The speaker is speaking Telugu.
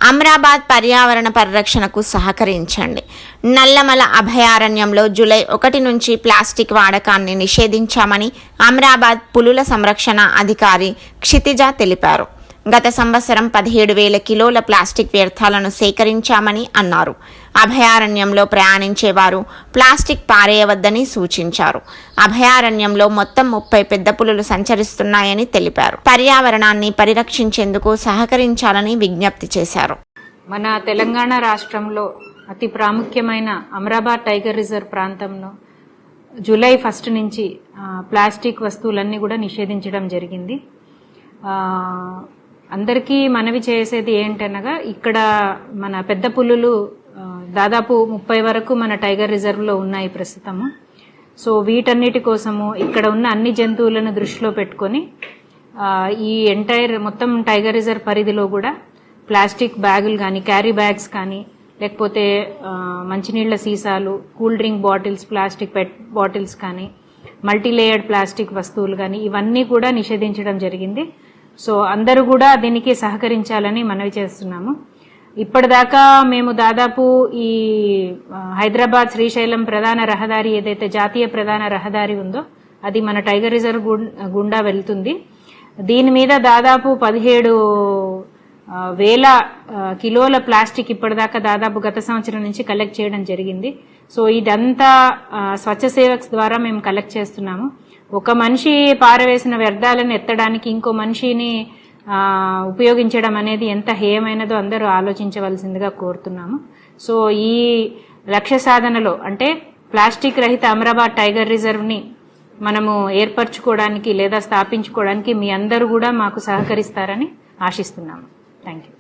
అమ్రాబాద్ పర్యావరణ పరిరక్షణకు సహకరించండి. నల్లమల అభయారణ్యంలో జూలై 1 నుంచి ప్లాస్టిక్ వాడకాన్ని నిషేధించామని అమ్రాబాద్ పులుల సంరక్షణ అధికారి క్షితిజ తెలిపారు. గత సంవత్సరం 17,000 కిలోల ప్లాస్టిక్ వ్యర్థాలను సేకరించామని అన్నారు. అభయారణ్యంలో ప్రయాణించేవారు ప్లాస్టిక్ పారేయవద్దని సూచించారు. అభయారణ్యంలో మొత్తం 30 పెద్ద పులులు సంచరిస్తున్నాయని తెలిపారు. పర్యావరణాన్ని పరిరక్షించేందుకు సహకరించాలని విజ్ఞప్తి చేశారు. మన తెలంగాణ రాష్ట్రంలో అతి ప్రాముఖ్యమైన అమ్రాబాద్ టైగర్ రిజర్వ్ ప్రాంతంలో జూలై 1 నుంచి ప్లాస్టిక్ వస్తువులన్నీ కూడా నిషేధించడం జరిగింది. అందరికీ మనవి చేసేది ఏంటనగా, ఇక్కడ మన పెద్ద పులులు దాదాపు 30 వరకు మన టైగర్ రిజర్వ్లో ఉన్నాయి ప్రస్తుతము. సో వీటన్నిటి కోసము ఇక్కడ ఉన్న అన్ని జంతువులను దృష్టిలో పెట్టుకొని ఈ మొత్తం టైగర్ రిజర్వ్ పరిధిలో కూడా ప్లాస్టిక్ బ్యాగులు కానీ, క్యారీ బ్యాగ్స్ కానీ, లేకపోతే మంచినీళ్ల సీసాలు, కూల్ డ్రింక్ బాటిల్స్, ప్లాస్టిక్ పెట్ బాటిల్స్ కానీ, మల్టీలేయర్డ్ ప్లాస్టిక్ వస్తువులు కానీ ఇవన్నీ కూడా నిషేధించడం జరిగింది. సో అందరూ కూడా దీనికి సహకరించాలని మనవి చేస్తున్నాము. ఇప్పటిదాకా మేము దాదాపు ఈ హైదరాబాద్ శ్రీశైలం ప్రధాన రహదారి, ఏదైతే జాతీయ ప్రధాన రహదారి ఉందో అది మన టైగర్ రిజర్వ్ గుండా వెళ్తుంది. దీని మీద దాదాపు 17,000 కిలోల ప్లాస్టిక్ ఇప్పటిదాకా దాదాపు గత సంవత్సరం నుంచి కలెక్ట్ చేయడం జరిగింది. సో ఇదంతా స్వచ్ఛ సేవక్స్ ద్వారా మేము కలెక్ట్ చేస్తున్నాము. ఒక మనిషి పారవేసిన వ్యర్థాలను ఎత్తడానికి ఇంకో మనిషిని ఉపయోగించడం అనేది ఎంత హేయమైనదో అందరూ ఆలోచించవలసిందిగా కోరుతున్నాము. సో ఈ లక్ష్య సాధనలో అంటే ప్లాస్టిక్ రహిత అమ్రాబాద్ టైగర్ రిజర్వ్ని మనము ఏర్పరచుకోవడానికి లేదా స్థాపించుకోవడానికి మీ అందరూ కూడా మాకు సహకరిస్తారని ఆశిస్తున్నాము. Thank you.